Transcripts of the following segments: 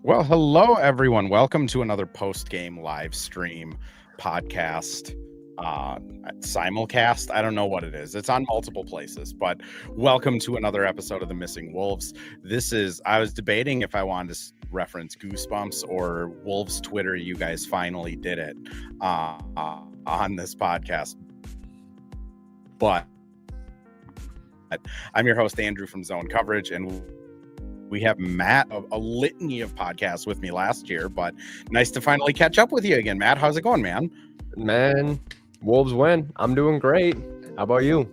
Well, hello, everyone. Welcome to another post-game live stream podcast, simulcast. I don't know what it is. It's on multiple places, but welcome to another episode of The Missing Wolves. I was debating if I wanted to reference Goosebumps or Wolves Twitter. You guys finally did it on this podcast. But I'm your host, Andrew from Zone Coverage, and we have Matt, a litany of podcasts with me last year, but nice to finally catch up with you again. Matt, how's it going, man? Man, Wolves win. I'm doing great. How about you?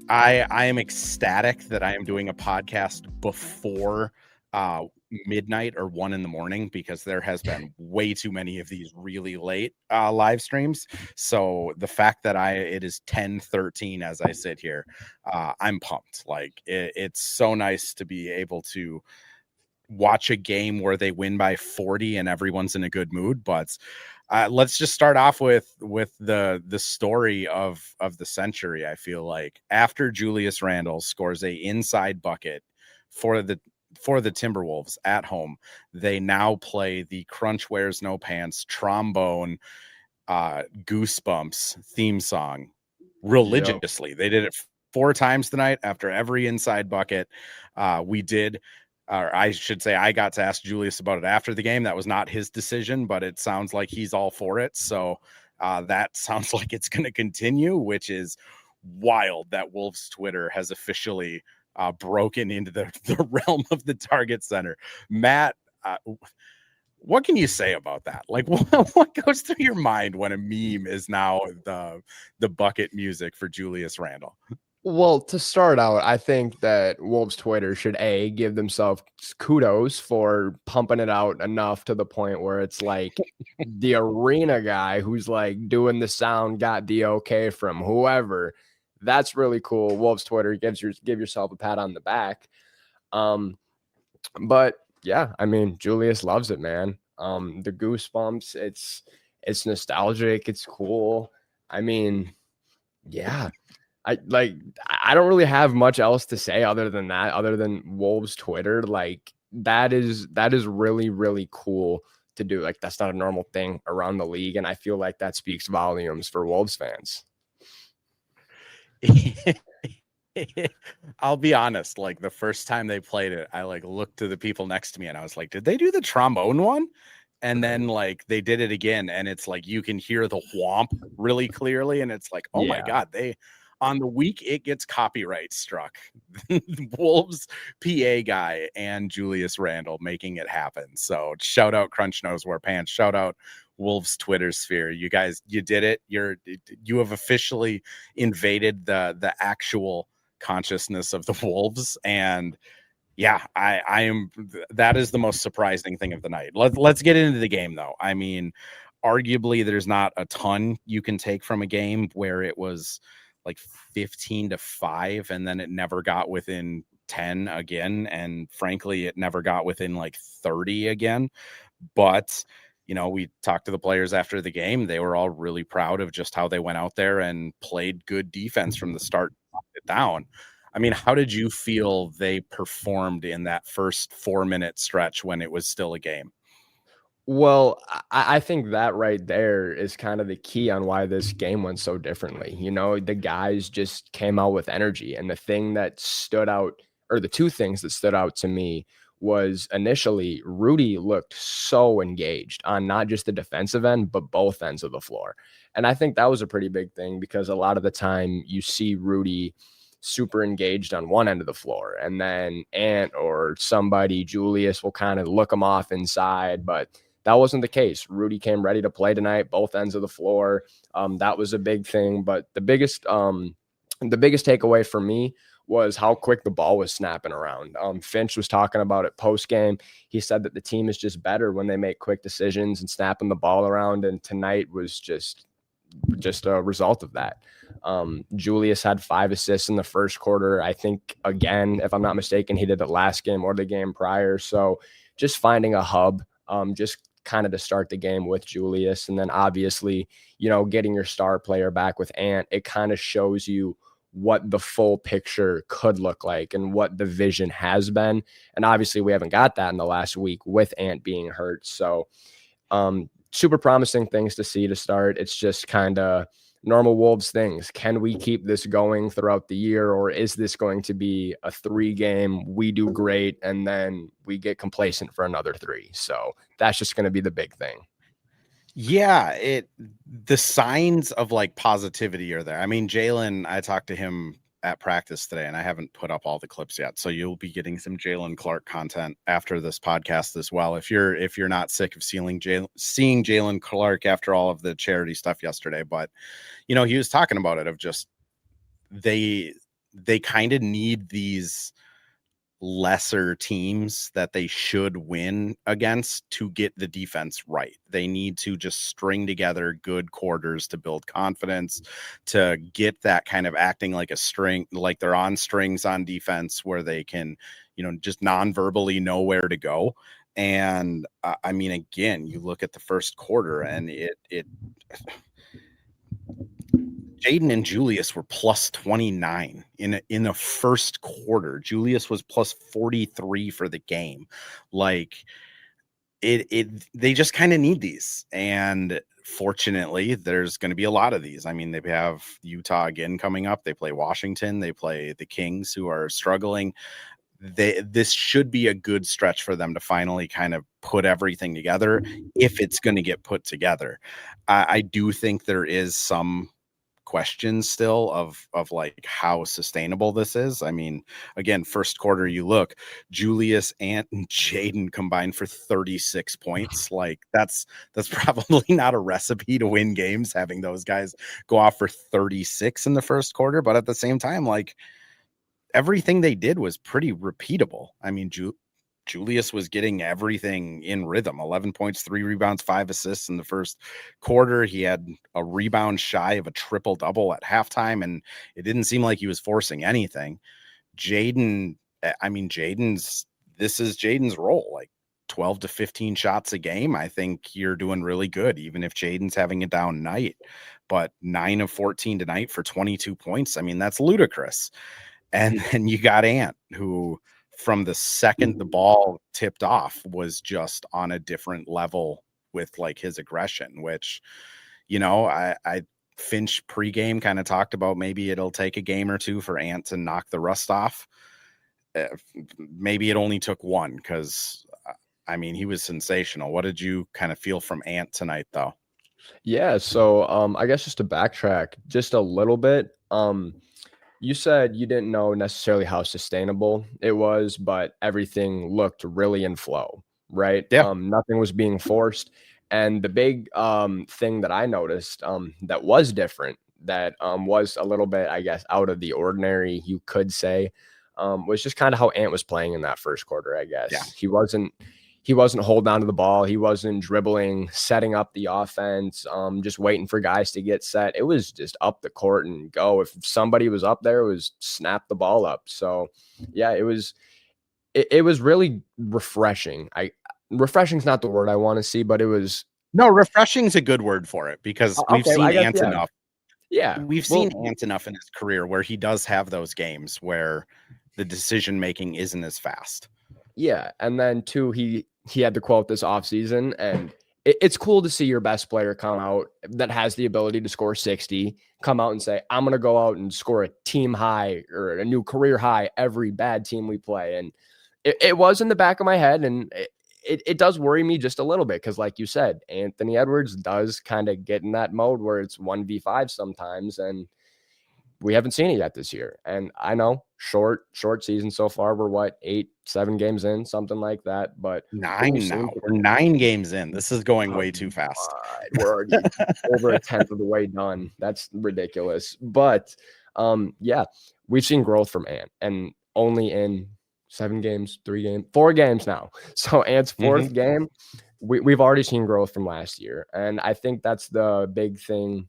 I am ecstatic that I am doing a podcast before midnight or 1 a.m. because there has been way too many of these really late live streams. So the fact that it is 10:13 as I sit here, I'm pumped. Like it's so nice to be able to watch a game where they win by 40 and everyone's in a good mood. But let's just start off with the story of the century. I feel like after Julius Randle scores a inside bucket for the Timberwolves at home, they now play the Crunch Wears No Pants trombone Goosebumps theme song religiously. Yep. They did it 4 times tonight after every inside bucket. Or I should say, I got to ask Julius about it after the game. That was not his decision, but it sounds like he's all for it. So that sounds like it's going to continue, which is wild that Wolves Twitter has officially broken into the realm of the Target Center. Matt, what can you say about that? Like, what goes through your mind when a meme is now the bucket music for Julius Randle? Well, to start out, I think that Wolves Twitter should give themselves kudos for pumping it out enough to the point where it's like the arena guy who's like doing the sound got the okay from whoever. That's really cool. Wolves Twitter give yourself a pat on the back. But yeah, I mean, Julius loves it, man. The Goosebumps, it's nostalgic, it's cool. I mean, yeah. I don't really have much else to say other than Wolves Twitter. Like that is really, really cool to do. Like that's not a normal thing around the league. And I feel like that speaks volumes for Wolves fans. I'll be honest, like the first time they played it, I like looked to the people next to me and I was like, did they do the trombone one? And then like they did it again, and it's like you can hear the whomp really clearly, and it's like, oh my God, on the week it gets copyright struck. Wolves PA guy and Julius Randle making it happen. So shout out Crunch Knows Wear Pants. Shout out Wolves Twitter sphere. You guys, you did it. You have officially invaded the actual consciousness of the Wolves. And yeah, I am. That is the most surprising thing of the night. Let's get into the game though. I mean, arguably there's not a ton you can take from a game where it was like 15-5 and then it never got within 10 again, and frankly it never got within like 30 again. But you know, we talked to the players after the game. They were all really proud of just how they went out there and played good defense from the start down. I mean, how did you feel they performed in that first 4-minute stretch when it was still a game? Well, I think that right there is kind of the key on why this game went so differently. You know, the guys just came out with energy. And the thing that stood out, or the two things that stood out to me, was initially Rudy looked so engaged on not just the defensive end, but both ends of the floor. And I think that was a pretty big thing because a lot of the time you see Rudy super engaged on one end of the floor, and then Ant or somebody, Julius, will kind of look him off inside, but that wasn't the case. Rudy came ready to play tonight, both ends of the floor. That was a big thing. But the biggest takeaway for me was how quick the ball was snapping around. Finch was talking about it post game. He said that the team is just better when they make quick decisions and snapping the ball around. And tonight was just a result of that. Julius had 5 assists in the first quarter. I think, again, if I'm not mistaken, he did it last game or the game prior. So just finding a hub, just kind of to start the game with Julius. And then obviously, you know, getting your star player back with Ant, it kind of shows you what the full picture could look like and what the vision has been. And obviously we haven't got that in the last week with Ant being hurt. So super promising things to see to start. It's just kind of normal Wolves things. Can we keep this going throughout the year, or is this going to be a 3-game, we do great, and then we get complacent for another 3? So that's just going to be the big thing. Yeah, the signs of like positivity are there. I mean, Jalen, I talked to him at practice today, and I haven't put up all the clips yet, so you'll be getting some Jalen Clark content after this podcast as well. If you're not sick of seeing Jalen Clark after all of the charity stuff yesterday, but he was talking about it of just they kind of need these lesser teams that they should win against to get the defense right. They need to just string together good quarters to build confidence, to get that kind of acting like a string, like they're on strings on defense where they can, just non-verbally know where to go. And I mean, again, you look at the first quarter and it Jaden and Julius were plus 29 in the first quarter. Julius was plus 43 for the game. Like they just kind of need these. And fortunately, there's going to be a lot of these. I mean, they have Utah again coming up. They play Washington. They play the Kings, who are struggling. This should be a good stretch for them to finally kind of put everything together if it's going to get put together. I do think there is some questions still of like how sustainable this is. I mean, again, first quarter, you look, Julius, Ant, and Jaden combined for 36 points. Like that's probably not a recipe to win games, having those guys go off for 36 in the first quarter. But at the same time, like everything they did was pretty repeatable. I mean, Julius was getting everything in rhythm. 11 points, 3 rebounds, 5 assists in the first quarter. He had a rebound shy of a triple-double at halftime, and it didn't seem like he was forcing anything. Jaden, this is Jaden's role, like 12 to 15 shots a game. I think you're doing really good, even if Jaden's having a down night. But 9 of 14 tonight for 22 points. I mean, that's ludicrous. And then you got Ant, who from the second the ball tipped off was just on a different level with like his aggression, which, I Finch pregame kind of talked about maybe it'll take a game or two for Ant to knock the rust off. Maybe it only took one, because I mean, he was sensational. What did you kind of feel from Ant tonight, though? Yeah, so I guess just to backtrack just a little bit, you said you didn't know necessarily how sustainable it was, but everything looked really in flow, right? Yeah. Nothing was being forced. And the big thing that I noticed that was different, that was a little bit, I guess, out of the ordinary, you could say, was just kind of how Ant was playing in that first quarter, I guess. Yeah. He wasn't holding on to the ball. He wasn't dribbling, setting up the offense, just waiting for guys to get set. It was just up the court and go. If somebody was up there, it was snap the ball up. So, yeah, it was really refreshing. Refreshing's not the word I want to see, but it was. No, refreshing's a good word for it, because we've seen Ant enough. Yeah. We've seen Ant enough in his career where he does have those games where the decision-making isn't as fast. Yeah. And then too, he had the quote this offseason, and it's cool to see your best player come out that has the ability to score 60, come out and say, I'm going to go out and score a team high or a new career high every bad team we play. And it was in the back of my head, and it does worry me just a little bit, because like you said, Anthony Edwards does kind of get in that mode where it's 1v5 sometimes, and we haven't seen it yet this year. And I know short season so far. We're 7 games in, something like that. But 9 now. We're 9 games in. This is going way too fast. We're already over a tenth of the way done. That's ridiculous. But yeah, we've seen growth from Ant, and only in 7 games, 3 games, 4 games now. So Ant's 4th game, we've already seen growth from last year. And I think that's the big thing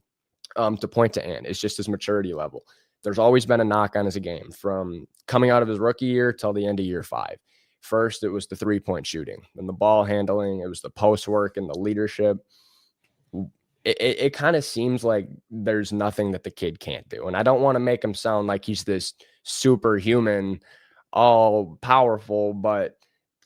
to point to Ant. It's just his maturity level. There's always been a knock on his game from coming out of his rookie year till the end of year 5. First, it was the 3-point shooting, then the ball handling, it was the post work and the leadership. it kind of seems like there's nothing that the kid can't do. And I don't want to make him sound like he's this superhuman, all powerful, but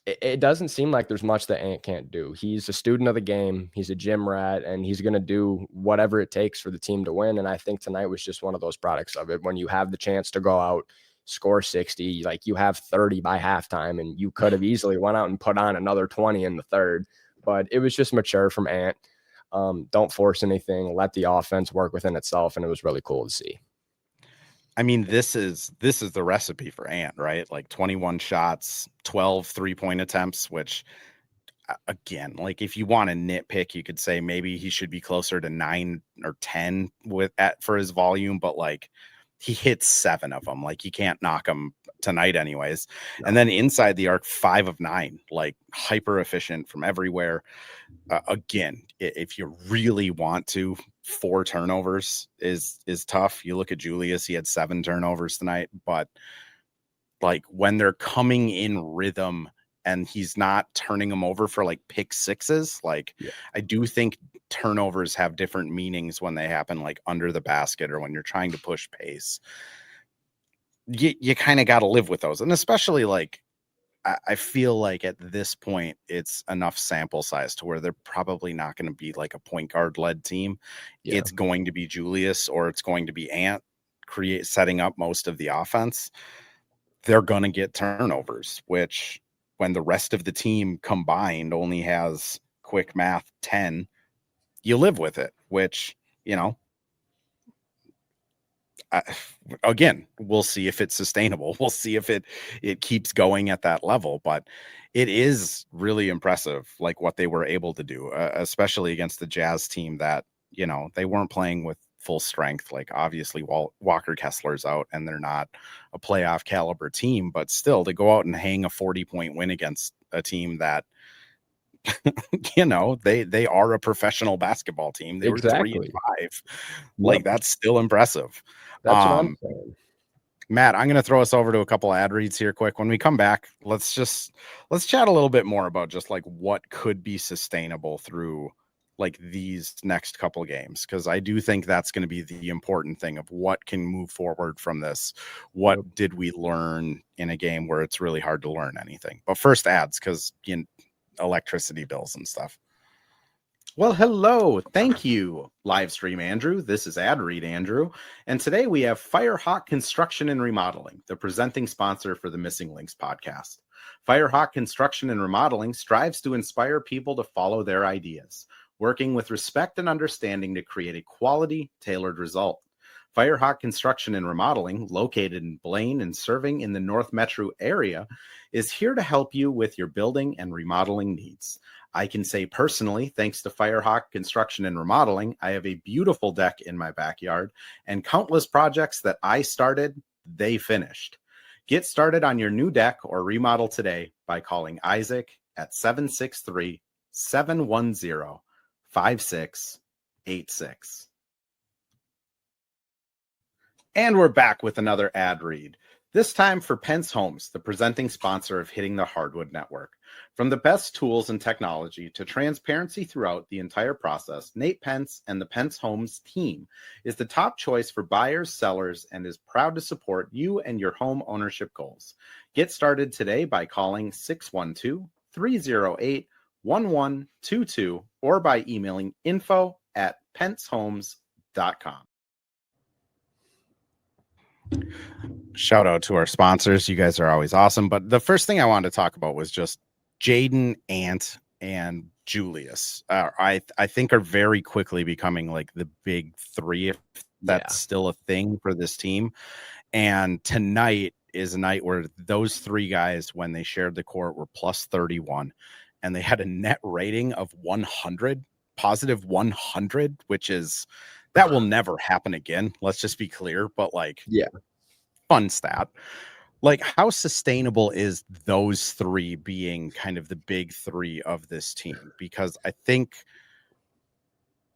it doesn't seem like there's much that Ant can't do. He's a student of the game. He's a gym rat, and he's going to do whatever it takes for the team to win. And I think tonight was just one of those products of it. When you have the chance to go out, score 60, like you have 30 by halftime, and you could have easily went out and put on another 20 in the third. But it was just mature from Ant. Don't force anything. Let the offense work within itself, and it was really cool to see. I mean, this is the recipe for Ant, right? Like 21 shots, 12 3-point attempts, which again, like if you want to nitpick, you could say maybe he should be closer to 9 or 10 for his volume, but like he hits 7 of them. Like you can't knock him tonight anyways. No. And then inside the arc, 5 of 9, like hyper efficient from everywhere. Again, if you really want to, 4 turnovers is tough. You look at Julius, he had 7 turnovers tonight, but like when they're coming in rhythm and he's not turning them over for like pick sixes, like I do think turnovers have different meanings when they happen like under the basket or when you're trying to push pace. You kind of got to live with those. And especially like, I feel like at this point, it's enough sample size to where they're probably not going to be like a point guard led team. Yeah. It's going to be Julius or it's going to be Ant setting up most of the offense. They're going to get turnovers, which when the rest of the team combined only has quick math 10, you live with it, which, you know, again, we'll see if it's sustainable. We'll see if it keeps going at that level, but it is really impressive, like what they were able to do, especially against the Jazz team that, you know, they weren't playing with full strength. Like obviously Walker Kessler's out and they're not a playoff caliber team, but still to go out and hang a 40-point win against a team that, you know, they are a professional basketball team. They were 3-5. Like that's still impressive. That's what I'm saying. Matt, I'm going to throw us over to a couple ad reads here quick. When we come back, let's chat a little bit more about just like what could be sustainable through like these next couple of games. Cause I do think that's going to be the important thing of what can move forward from this. What did we learn in a game where it's really hard to learn anything? But first ads, cause you know, electricity bills and stuff. Well, hello. Thank you, Livestream Andrew. This is Ad Read Andrew. And today we have Firehawk Construction and Remodeling, the presenting sponsor for the Missing Links podcast. Firehawk Construction and Remodeling strives to inspire people to follow their ideas, working with respect and understanding to create a quality, tailored result. Firehawk Construction and Remodeling, located in Blaine and serving in the North Metro area, is here to help you with your building and remodeling needs. I can say personally, thanks to Firehawk Construction and Remodeling, I have a beautiful deck in my backyard and countless projects that I started, they finished. Get started on your new deck or remodel today by calling Isaac at 763-710-5686. And we're back with another ad read, this time for Pence Homes, the presenting sponsor of Hitting the Hardwood Network. From the best tools and technology to transparency throughout the entire process, Nate Pence and the Pence Homes team is the top choice for buyers, sellers, and is proud to support you and your home ownership goals. Get started today by calling 612-308-1122 or by emailing info@pencehomes.com. Shout out to our sponsors. You guys are always awesome. But the first thing I wanted to talk about was just Jaden, Ant, and Julius. I think are very quickly becoming like the big three, if that's still a thing for this team. And tonight is a night where those three guys, when they shared the court, were plus 31, and they had a net rating of 100, positive 100, which is that will never happen again. Let's just be clear. But like, fun stat. Like, how sustainable is those three being kind of the big three of this team? Because I think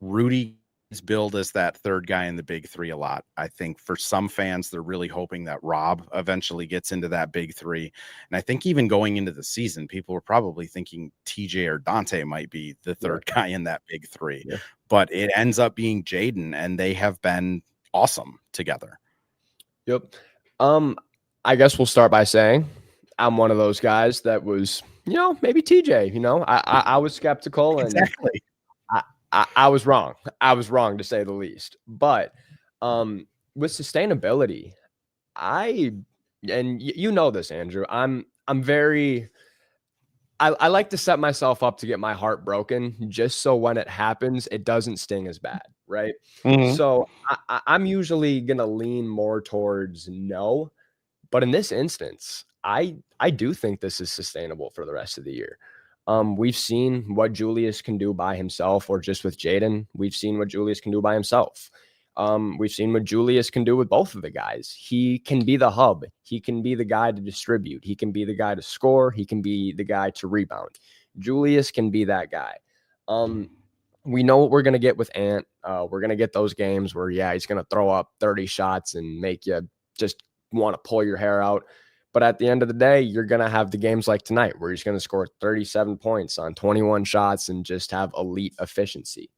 Rudy billed as that third guy in the big three a lot. I think for some fans, they're really hoping that Rob eventually gets into that big three. And I think even going into the season, people were probably thinking TJ or Dante might be the third guy in that big three. Yeah. But it ends up being Jaden, and they have been awesome together. Yep. I guess we'll start by saying I'm one of those guys that was, maybe TJ, I was skeptical. And exactly. I was wrong. I was wrong, to say the least. But with sustainability, and you know this, Andrew, I'm very, I like to set myself up to get my heart broken just so when it happens, it doesn't sting as bad, right? Mm-hmm. So I'm usually going to lean more towards no. But in this instance, I do think this is sustainable for the rest of the year. We've seen what Julius can do by himself, or just with Jaden. We've seen what Julius can do by himself. We've seen what Julius can do with both of the guys. He can be the hub. He can be the guy to distribute. He can be the guy to score. He can be the guy to rebound. Julius can be that guy. We know what we're going to get with Ant. We're going to get those games where, he's going to throw up 30 shots and make you just want to pull your hair out. But at the end of the day, you're going to have the games like tonight where he's going to score 37 points on 21 shots and just have elite efficiency.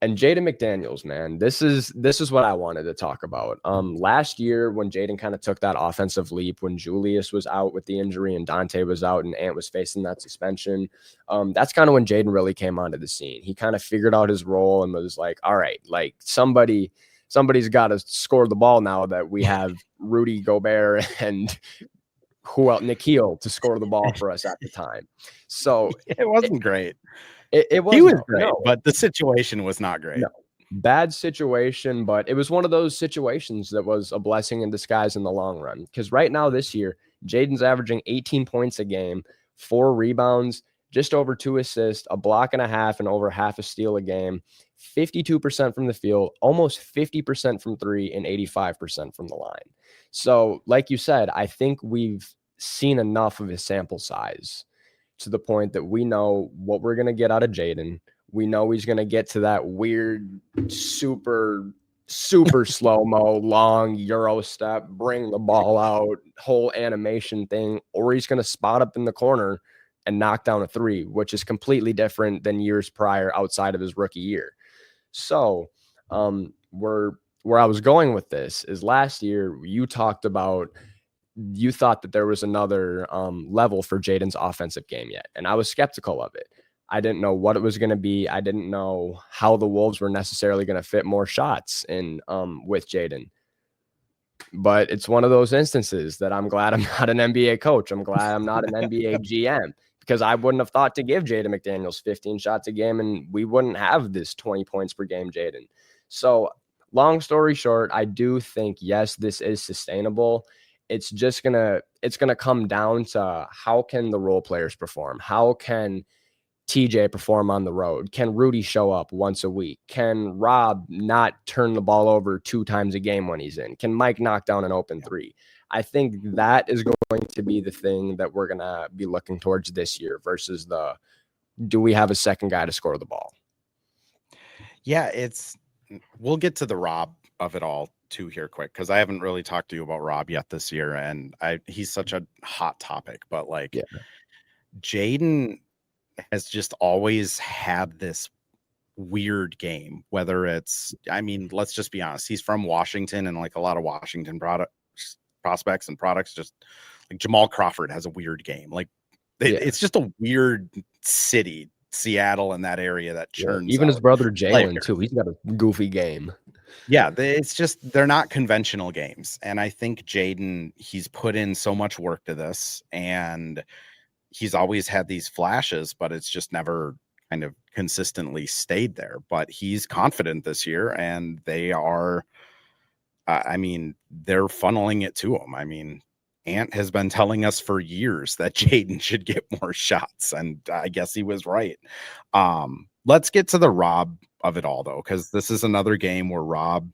And Jaden McDaniels, man, this is what I wanted to talk about. Last year, when Jaden kind of took that offensive leap, when Julius was out with the injury and Dante was out and Ant was facing that suspension, that's kind of when Jaden really came onto the scene. He kind of figured out his role and was like, all right, like somebody's got to score the ball now that we have Rudy Gobert and Nikhil to score the ball for us at the time. So it wasn't great. It was. He was great, but the situation was not great. No, bad situation, but it was one of those situations that was a blessing in disguise in the long run. Because right now this year, Jaden's averaging 18 points a game, 4 rebounds, just over 2 assists, a block and a half, and over half a steal a game, 52% from the field, almost 50% from 3, and 85% from the line. So, like you said, I think we've seen enough of his sample size to the point that we know what we're going to get out of Jaden. We know he's going to get to that weird, super slow-mo, long Euro step, bring the ball out, whole animation thing, or he's going to spot up in the corner and knock down a 3, which is completely different than years prior outside of his rookie year. So where I was going with this is last year you talked about you thought that there was another level for Jaden's offensive game yet. And I was skeptical of it. I didn't know what it was going to be. I didn't know how the Wolves were necessarily going to fit more shots in with Jaden. But it's one of those instances that I'm glad I'm not an NBA coach. I'm glad I'm not an NBA GM, because I wouldn't have thought to give Jaden McDaniels 15 shots a game and we wouldn't have this 20 points per game Jaden. So long story short, I do think, yes, this is sustainable. It's just it's gonna come down to how can the role players perform? How can TJ perform on the road? Can Rudy show up once a week? Can Rob not turn the ball over 2 times a game when he's in? Can Mike knock down an open 3? I think that is going to be the thing that we're going to be looking towards this year versus do we have a second guy to score the ball? Yeah, we'll get to the Rob of it all too here quick, because I haven't really talked to you about Rob yet this year, and he's such a hot topic, but Jaden has just always had this weird game, whether it's, let's just be honest, he's from Washington, and like a lot of Washington prospects and products, just like Jamal Crawford has a weird game. Like it's just a weird city, Seattle, and that area that churns. Even his brother Jalen too. He's got a goofy game. Yeah, it's just they're not conventional games. And I think Jaden, he's put in so much work to this, and he's always had these flashes, but it's just never kind of consistently stayed there. But he's confident this year, and they are, they're funneling it to him. Ant has been telling us for years that Jaden should get more shots, and I guess he was right. Let's get to the Rob of it all, though, because this is another game where Rob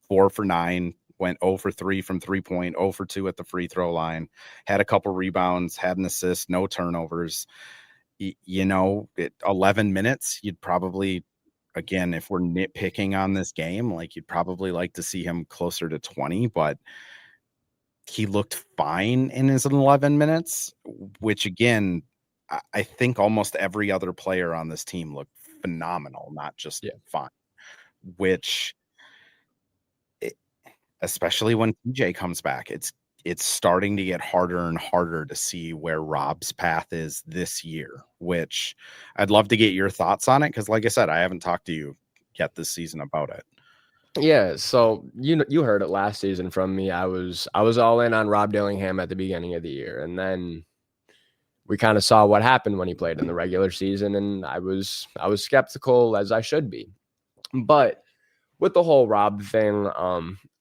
4 for 9, went 0 for 3 from 3-point, 0 for 2 at the free throw line, had a couple rebounds, had an assist, no turnovers. 11 minutes, you'd probably again, if we're nitpicking on this game, like you'd probably like to see him closer to 20, but he looked fine in his 11 minutes, which again, I think almost every other player on this team looked phenomenal, not just Yeah. fine, which especially when TJ comes back, it's starting to get harder and harder to see where Rob's path is this year, which I'd love to get your thoughts on it. Cause like I said, I haven't talked to you yet this season about it. Yeah, so you heard it last season from me. I was all in on Rob Dillingham at the beginning of the year, and then we kind of saw what happened when he played in the regular season, and I was skeptical, as I should be. But with the whole Rob thing,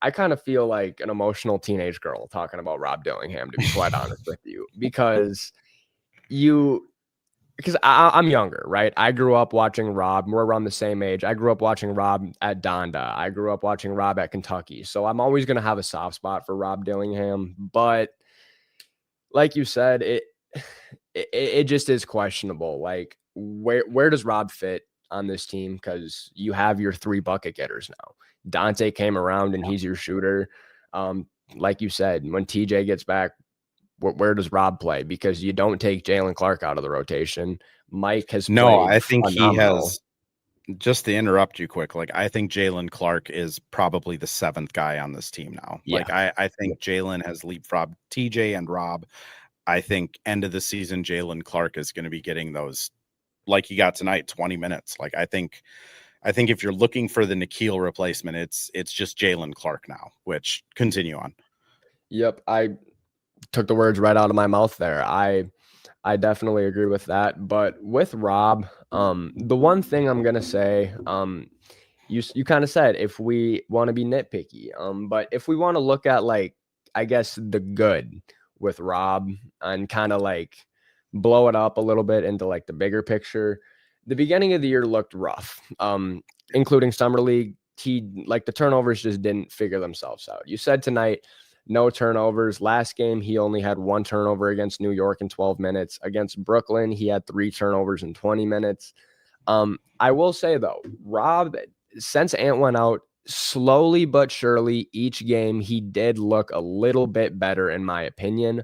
I kind of feel like an emotional teenage girl talking about Rob Dillingham, to be quite honest with you, because I'm younger, right? I grew up watching Rob. We're around the same age. I grew up watching Rob at Donda. I grew up watching Rob at Kentucky. So I'm always going to have a soft spot for Rob Dillingham. But like you said, it just is questionable. Like, where does Rob fit on this team? Because you have your 3 bucket getters now. Dante came around and he's your shooter. Like you said, when TJ gets back, where does Rob play? Because you don't take Jalen Clark out of the rotation. Mike has played I think phenomenal. he has. Just to interrupt you quick, like I think Jalen Clark is probably the 7th guy on this team now. Yeah. Like I think Jalen has leapfrogged TJ and Rob. I think end of the season, Jalen Clark is going to be getting those, like he got tonight, 20 minutes. Like I think if you're looking for the Nikhil replacement, it's just Jalen Clark now. Which continue on. Yep, I took the words right out of my mouth there. I definitely agree with that. But with Rob, the one thing I'm gonna say, you kind of said if we want to be nitpicky, but if we want to look at like I guess the good with Rob and kind of like blow it up a little bit into like the bigger picture, the beginning of the year looked rough, including summer league. The turnovers just didn't figure themselves out. You said tonight no turnovers. Last game, he only had 1 turnover against New York in 12 minutes. Against Brooklyn, he had 3 turnovers in 20 minutes. I will say, though, Rob, since Ant went out, slowly but surely, each game, he did look a little bit better, in my opinion.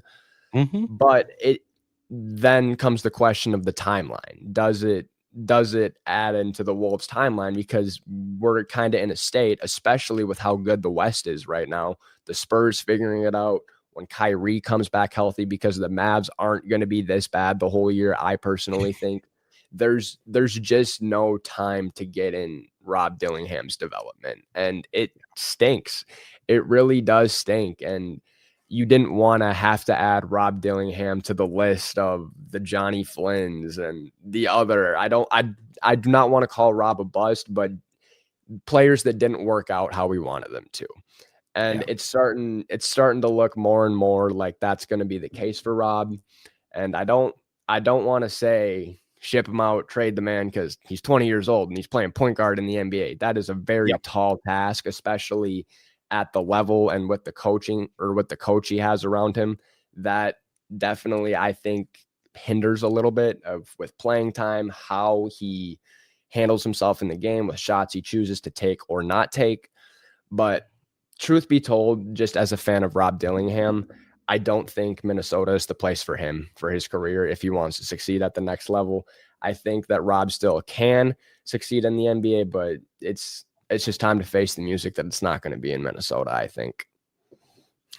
Mm-hmm. But it then comes the question of the timeline. Does it add into the Wolves timeline? Because we're kind of in a state, especially with how good the West is right now. The Spurs figuring it out when Kyrie comes back healthy, because the Mavs aren't going to be this bad the whole year. I personally think there's just no time to get in Rob Dillingham's development, and it stinks. It really does stink. And you didn't want to have to add Rob Dillingham to the list of the Johnny Flynns and the other. I do not want to call Rob a bust, but players that didn't work out how we wanted them to. And it's starting to look more and more like that's going to be the case for Rob. And I don't want to say ship him out, trade the man, because he's 20 years old and he's playing point guard in the NBA. That is a very tall task, especially at the level and with the coaching or with the coach he has around him. That definitely, I think, hinders a little bit with playing time, how he handles himself in the game with shots he chooses to take or not take. But truth be told, just as a fan of Rob Dillingham, I don't think Minnesota is the place for him for his career if he wants to succeed at the next level. I think that Rob still can succeed in the NBA, but it's just time to face the music that it's not going to be in Minnesota, I think.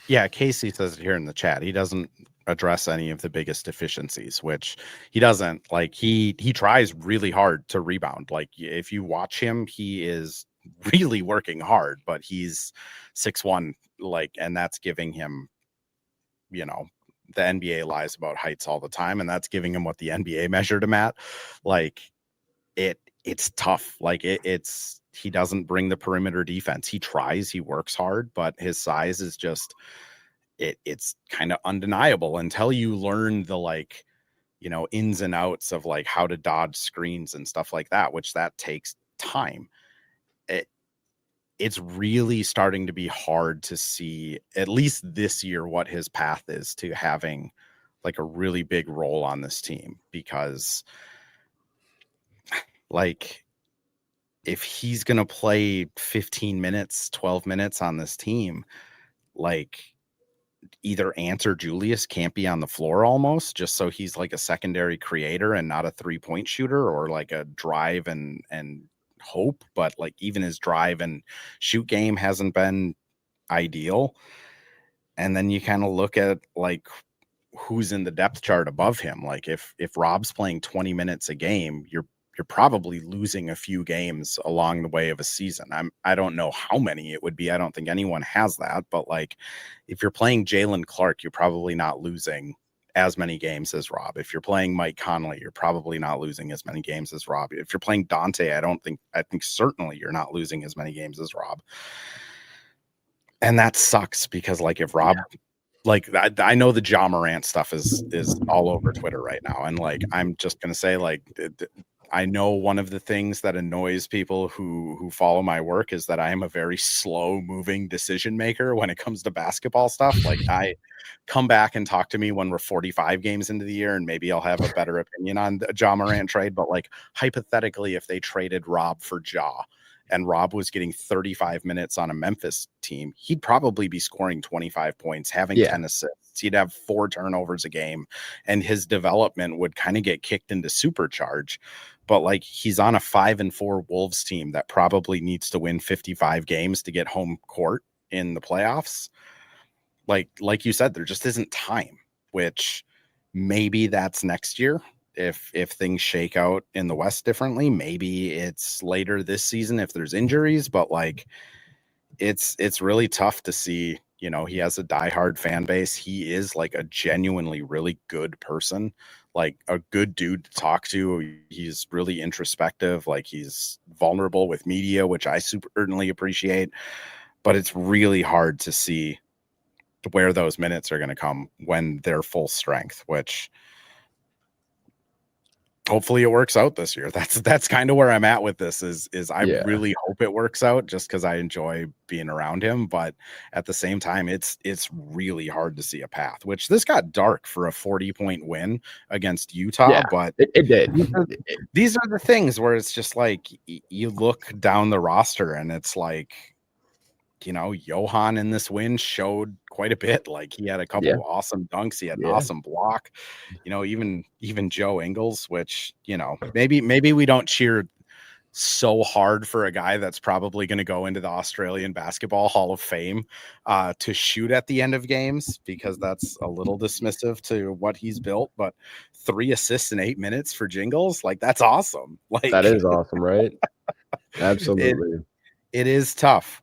Yeah, Casey says it here in the chat. He doesn't address any of the biggest deficiencies, which he doesn't. Like he tries really hard to rebound. Like if you watch him, he is really working hard, but he's 6'1", like, and that's giving him, the NBA lies about heights all the time, and that's giving him what the NBA measured him at. Like it's tough. Like he doesn't bring the perimeter defense. He tries, he works hard, but his size is just it's kind of undeniable until you learn the ins and outs of like how to dodge screens and stuff like that, which that takes time. It's really starting to be hard to see, at least this year, what his path is to having like a really big role on this team, because like if he's going to play 15 minutes, 12 minutes on this team, like either Ant or Julius can't be on the floor almost, just so he's like a secondary creator and not a 3-point shooter, or like a drive and hope. But like even his drive and shoot game hasn't been ideal. And then you kind of look at like who's in the depth chart above him. Like if Rob's playing 20 minutes a game, you're probably losing a few games along the way of a season. I don't know how many it would be. I don't think anyone has that, but like if you're playing Jalen Clark, you're probably not losing as many games as Rob. If you're playing Mike Conley, you're probably not losing as many games as Rob. If you're playing Dante, I think certainly you're not losing as many games as Rob. And that sucks because like if Rob, like I know the Ja Morant stuff is all over Twitter right now. And like, I'm just going to say like, I know one of the things that annoys people who follow my work is that I am a very slow moving decision maker when it comes to basketball stuff. Like I come back and talk to me when we're 45 games into the year and maybe I'll have a better opinion on the Ja Morant trade. But like hypothetically, if they traded Rob for Ja and Rob was getting 35 minutes on a Memphis team, he'd probably be scoring 25 points, having 10 assists. He'd have 4 turnovers a game, and his development would kind of get kicked into supercharge. But like he's on a 5-4 Wolves team that probably needs to win 55 games to get home court in the playoffs. Like you said, there just isn't time, which maybe that's next year. If things shake out in the West differently, maybe it's later this season if there's injuries, but like it's really tough to see. You know, he has a diehard fan base. He is like a genuinely really good person, like a good dude to talk to. He's really introspective, like he's vulnerable with media, which I certainly appreciate, but it's really hard to see where those minutes are going to come when they're full strength, which hopefully it works out this year. That's kind of where I'm at with this is I really hope it works out just because I enjoy being around him. But at the same time, it's really hard to see a path, which this got dark for a 40-point win against Utah. But it did. These are the things where it's just like you look down the roster and it's like, you know, Johan in this win showed quite a bit. Like he had a couple of awesome dunks. He had an awesome block, you know, even Joe Ingles, which, you know, maybe we don't cheer so hard for a guy that's probably going to go into the Australian Basketball Hall of Fame to shoot at the end of games, because that's a little dismissive to what he's built. But 3 assists in 8 minutes for Jingles, like that's awesome. Like that is awesome, right? Absolutely. It is tough.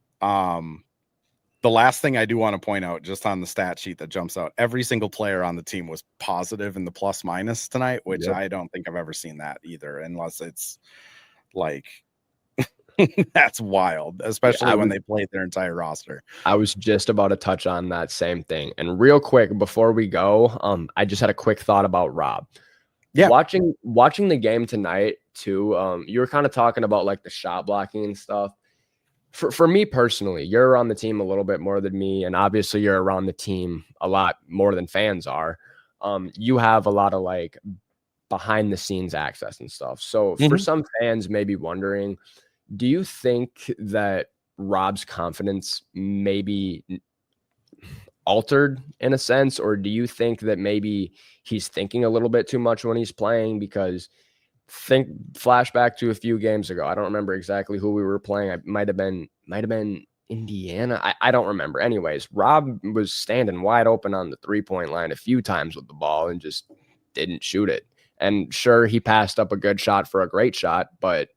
The last thing I do want to point out, just on the stat sheet that jumps out, every single player on the team was positive in the plus minus tonight, which I don't think I've ever seen that either, unless it's like that's wild, especially when they played their entire roster. I was just about to touch on that same thing. And real quick before we go, I just had a quick thought about Rob. Yeah. Watching the game tonight too, you were kind of talking about like the shot blocking and stuff. For me personally, you're around the team a little bit more than me, and obviously you're around the team a lot more than fans are. You have a lot of like behind the scenes access and stuff. So for some fans maybe wondering, do you think that Rob's confidence may be altered in a sense, or do you think that maybe he's thinking a little bit too much when he's playing? Because flashback to a few games ago. I don't remember exactly who we were playing. I might have been Indiana. I don't remember. Anyways, Rob was standing wide open on the 3-point line a few times with the ball and just didn't shoot it. And sure, he passed up a good shot for a great shot, but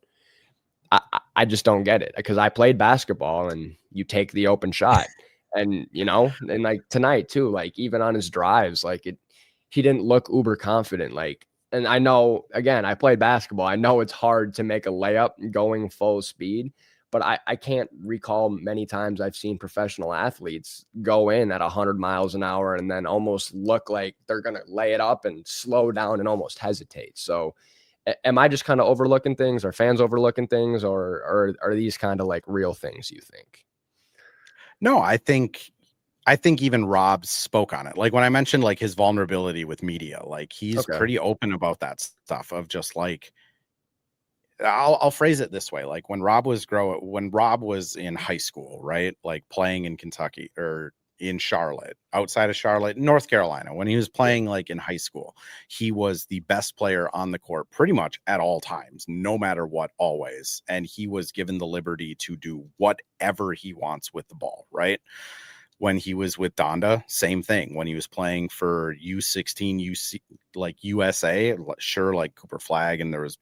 I just don't get it, because I played basketball and you take the open shot. And, you know, and like tonight too, like even on his drives, like he didn't look uber confident. Like, and I know, again, I played basketball. I know it's hard to make a layup going full speed, but I can't recall many times I've seen professional athletes go in at 100 miles an hour and then almost look like they're going to lay it up and slow down and almost hesitate. So am I just kind of overlooking things? Are fans overlooking things, or are these kind of like real things, you think? No, I think even Rob spoke on it. Like when I mentioned like his vulnerability with media, like he's pretty open about that stuff of just like I'll phrase it this way. Like when Rob was in high school, right? Like playing in Kentucky or in Charlotte, outside of Charlotte, North Carolina, when he was playing like in high school, he was the best player on the court pretty much at all times, no matter what, always. And he was given the liberty to do whatever he wants with the ball, right? When he was with Donda, same thing. When he was playing for U16, UC, like USA, sure, like Cooper Flag, and there was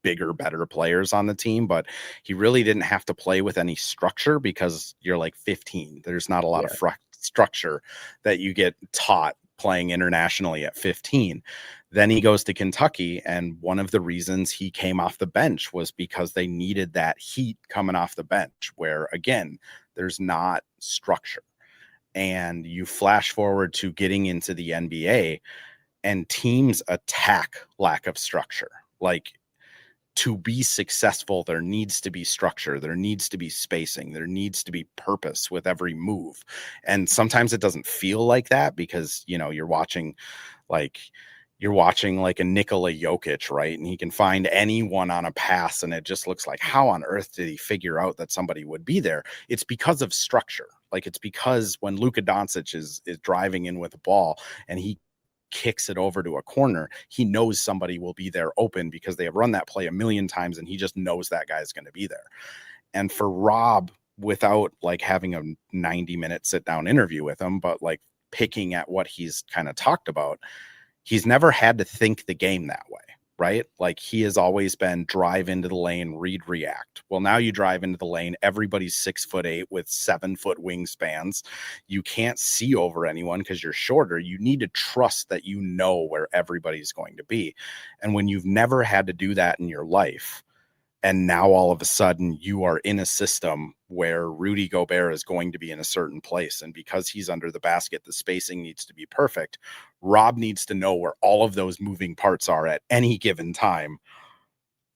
bigger, better players on the team, but he really didn't have to play with any structure because you're like 15. There's not a lot of structure that you get taught playing internationally at 15. Then he goes to Kentucky, and one of the reasons he came off the bench was because they needed that heat coming off the bench, where again, there's not structure. And you flash forward to getting into the NBA, and teams attack lack of structure. Like, to be successful, there needs to be structure, there needs to be spacing, there needs to be purpose with every move. And sometimes it doesn't feel like that because, you know, you're watching like a Nikola Jokic, right? And he can find anyone on a pass, and it just looks like, how on earth did he figure out that somebody would be there? It's because of structure. Like, it's because when Luka Doncic is driving in with a ball and he kicks it over to a corner, he knows somebody will be there open because they have run that play a million times, and he just knows that guy's going to be there. And for Rob, without like having a 90-minute sit down interview with him, but like picking at what he's kind of talked about, he's never had to think the game that way, right? Like, he has always been drive into the lane, read, react. Well, now you drive into the lane, everybody's 6'8" with 7-foot wingspans. You can't see over anyone because you're shorter. You need to trust that you know where everybody's going to be. And when you've never had to do that in your life, and now all of a sudden you are in a system where Rudy Gobert is going to be in a certain place, and because he's under the basket, the spacing needs to be perfect. Rob needs to know where all of those moving parts are at any given time.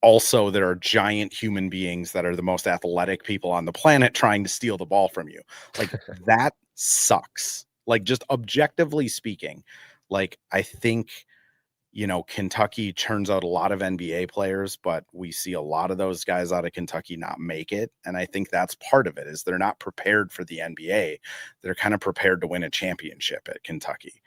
Also, there are giant human beings that are the most athletic people on the planet trying to steal the ball from you. Like, that sucks. Like, just objectively speaking, like, I think, you know, Kentucky turns out a lot of NBA players, but we see a lot of those guys out of Kentucky not make it. And I think that's part of it, is they're not prepared for the NBA. They're kind of prepared to win a championship at Kentucky.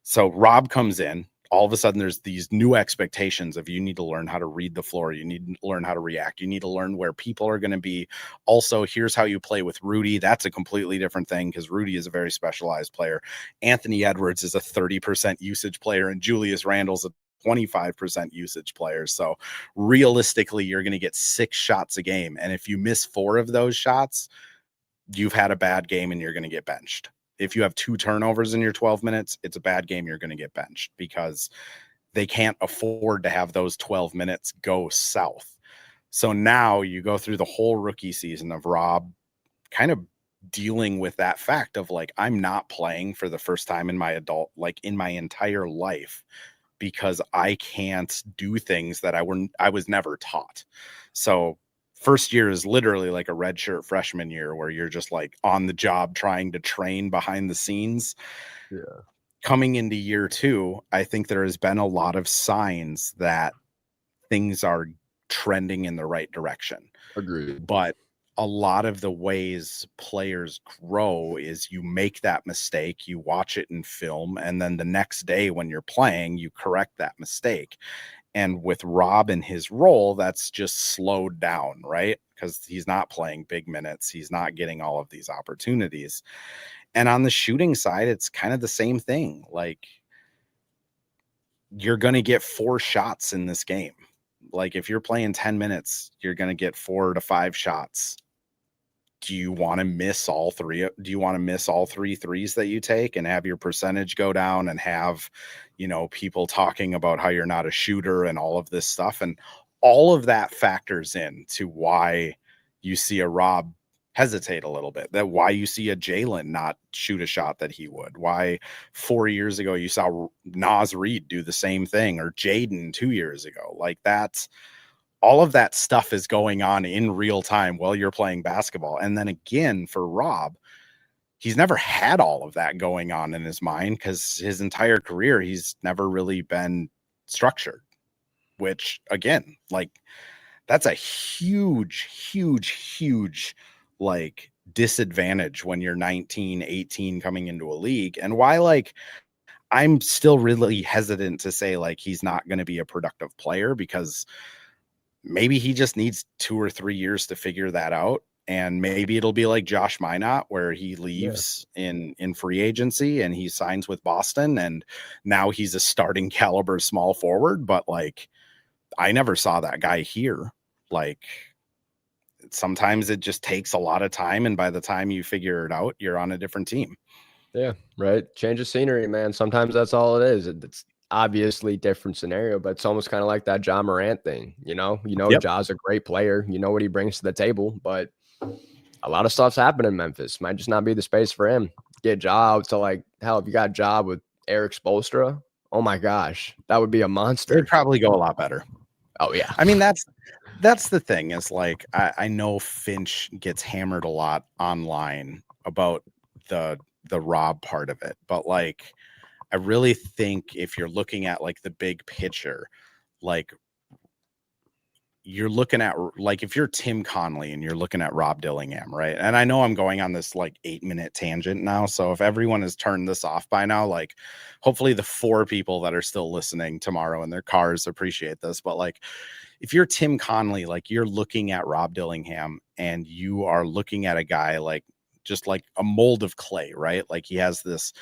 So Rob comes in, all of a sudden there's these new expectations of, you need to learn how to read the floor. You need to learn how to react. You need to learn where people are going to be. Also, here's how you play with Rudy. That's a completely different thing because Rudy is a very specialized player. Anthony Edwards is a 30% usage player, and Julius Randle's a 25% usage player. So realistically, you're going to get 6 shots a game. And if you miss 4 of those shots, you've had a bad game and you're going to get benched. If you have 2 turnovers in your 12 minutes, it's a bad game. You're going to get benched because they can't afford to have those 12 minutes go south. So now you go through the whole rookie season of Rob kind of dealing with that fact of like, I'm not playing for the first time in my entire life because I can't do things that I was never taught. So first year is literally like a redshirt freshman year where you're just like on the job trying to train behind the scenes. Yeah. Coming into year 2, I think there has been a lot of signs that things are trending in the right direction. Agreed. But a lot of the ways players grow is you make that mistake, you watch it in film, and then the next day when you're playing, you correct that mistake. And with Rob in his role, that's just slowed down, right? Because he's not playing big minutes. He's not getting all of these opportunities. And on the shooting side, it's kind of the same thing. Like, you're going to get 4 shots in this game. Like, if you're playing 10 minutes, you're going to get 4 to 5 shots. Do you want to miss all 3? Do you want to miss all 3 threes that you take and have your percentage go down and have, you know, people talking about how you're not a shooter and all of this stuff? And all of that factors in to why you see a Rob hesitate a little bit, that why you see a Jalen not shoot a shot that he would, why 4 years ago you saw Naz Reid do the same thing, or Jaden 2 years ago. Like, that's all of that stuff is going on in real time while you're playing basketball. And then again, for Rob, he's never had all of that going on in his mind because his entire career, he's never really been structured, which again, like, That's a huge like disadvantage when you're 19, 18 coming into a league. And why, like, I'm still really hesitant to say like he's not going to be a productive player, because maybe he just needs 2 or 3 years to figure that out. And maybe it'll be like Josh Minot, where he leaves in free agency and he signs with Boston, and now he's a starting caliber small forward. But like, I never saw that guy here. Like, sometimes it just takes a lot of time, and by the time you figure it out, you're on a different team. Yeah, right. Change of scenery, man. Sometimes that's all it is. It's obviously different scenario, but it's almost kind of like that John Morant thing. Yep. Ja's a great player. You know what he brings to the table, but a lot of stuff's happening in Memphis. Might just not be the space for him. Get Ja out to, like, hell, if you got Ja with Eric Spoelstra, oh my gosh, that would be a monster. They'd probably go a lot better. Oh yeah. I mean, that's the thing, is like, I know Finch gets hammered a lot online about the Rob part of it, but like, I really think if you're looking at like the big picture, like, you're looking at, like, if you're Tim Connolly and you're looking at Rob Dillingham, right? And I know I'm going on this like 8-minute tangent now, so if everyone has turned this off by now, like, hopefully the 4 people that are still listening tomorrow in their cars appreciate this. But like, if you're Tim Connolly, like, you're looking at Rob Dillingham and you are looking at a guy like, just like a mold of clay, right? Like, he has this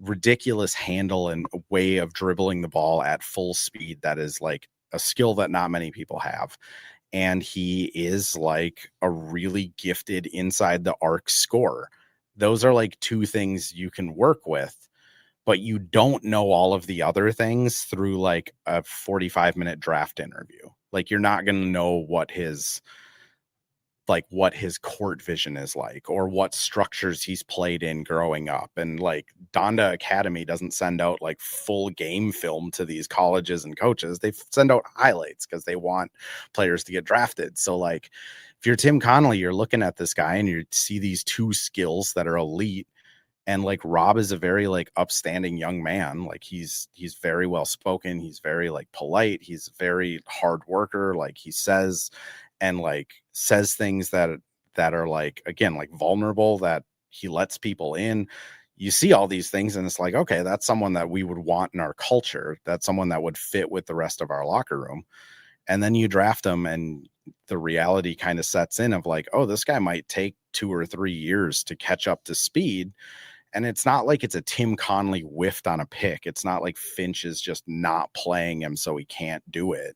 ridiculous handle and a way of dribbling the ball at full speed that is like a skill that not many people have. And he is like a really gifted inside the arc scorer. Those are like 2 things you can work with, but you don't know all of the other things through like a 45-minute draft interview. Like, you're not going to know what his court vision is like, or what structures he's played in growing up. And like, Donda Academy doesn't send out like full game film to these colleges and coaches. They send out highlights because they want players to get drafted. So like, if you're Tim Connolly, you're looking at this guy and you see these 2 skills that are elite. And like, Rob is a very like upstanding young man. Like, he's very well spoken. He's very like polite. He's very hard worker. Like, he says things that are like, again, like vulnerable, that he lets people in. You see all these things and it's like, okay, that's someone that we would want in our culture. That's someone that would fit with the rest of our locker room. And then you draft him and the reality kind of sets in of like, oh, this guy might take 2 or 3 years to catch up to speed. And it's not like it's a Tim Connolly whiffed on a pick. It's not like Finch is just not playing him so he can't do it.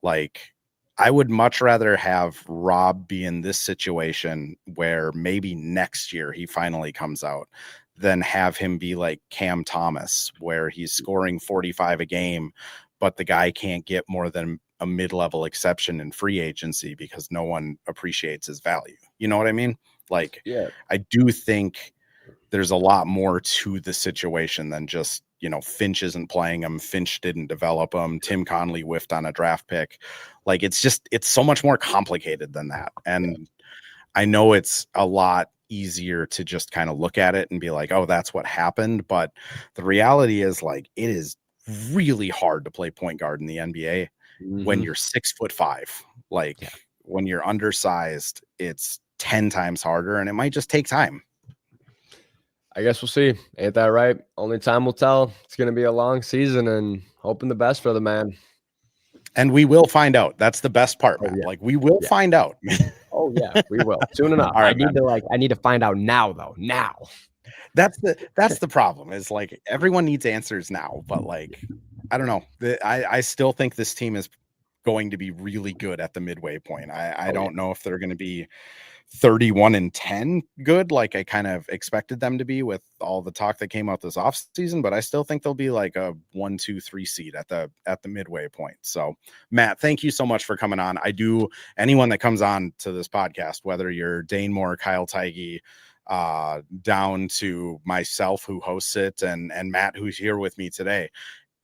Like, I would much rather have Rob be in this situation where maybe next year he finally comes out than have him be like Cam Thomas, where he's scoring 45 a game, but the guy can't get more than a mid-level exception in free agency because no one appreciates his value. You know what I mean? Like, Yeah. I do think there's a lot more to the situation than just, Finch isn't playing him. Finch didn't develop him. Tim Connolly whiffed on a draft pick. Like, it's so much more complicated than that. And I know it's a lot easier to just kind of look at it and be like, oh, that's what happened. But the reality is, like, it is really hard to play point guard in the NBA when you're 6'5". Like, when you're undersized, it's 10 times harder, and it might just take time. I guess we'll see. Ain't that right? Only time will tell. It's going to be a long season, and hoping the best for the man. And we will find out. That's the best part, Matt. Yeah. Like, we will find out. Oh yeah, we will soon enough. All right, I need to find out now, though. Now. That's the problem, is like, everyone needs answers now, but like, I don't know. I still think this team is going to be really good at the midway point. I don't know if they're going to be 31-10 good, like I kind of expected them to be with all the talk that came out this offseason, but I still think they'll be like a 1, 2, 3 seed at the midway point. So Matt, thank you so much for coming on. Anyone that comes on to this podcast, whether you're Dane Moore, Kyle Teige, down to myself who hosts it, and Matt who's here with me today,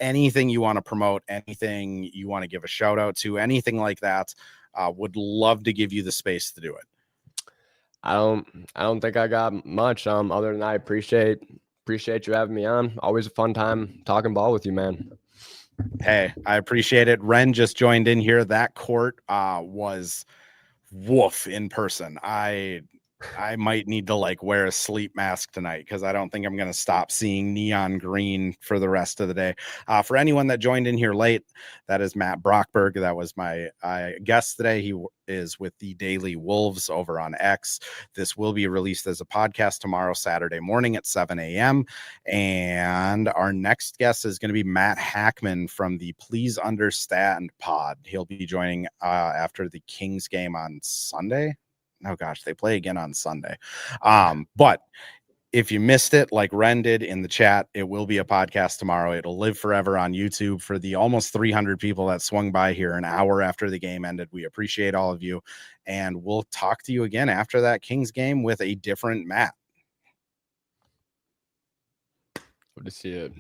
anything you want to promote, anything you want to give a shout out to, anything like that, would love to give you the space to do it. I don't think I got much other than I appreciate you having me on. Always a fun time talking ball with you, man. Hey, I appreciate it. Ren just joined in here. That court was woof in person. I might need to like wear a sleep mask tonight because I don't think I'm going to stop seeing neon green for the rest of the day. For anyone that joined in here late, that is Matt Brockberg. That was my guest today. He is with the Daily Wolves over on X. This will be released as a podcast tomorrow, Saturday morning at 7 a.m. And our next guest is going to be Matt Hackman from the Please Understand pod. He'll be joining after the Kings game on Sunday. Oh gosh, they play again on Sunday. But if you missed it, like Ren did in the chat, it will be a podcast tomorrow. It'll live forever on YouTube for the almost 300 people that swung by here an hour after the game ended. We appreciate all of you, and we'll talk to you again after that Kings game with a different Matt. Good to see it.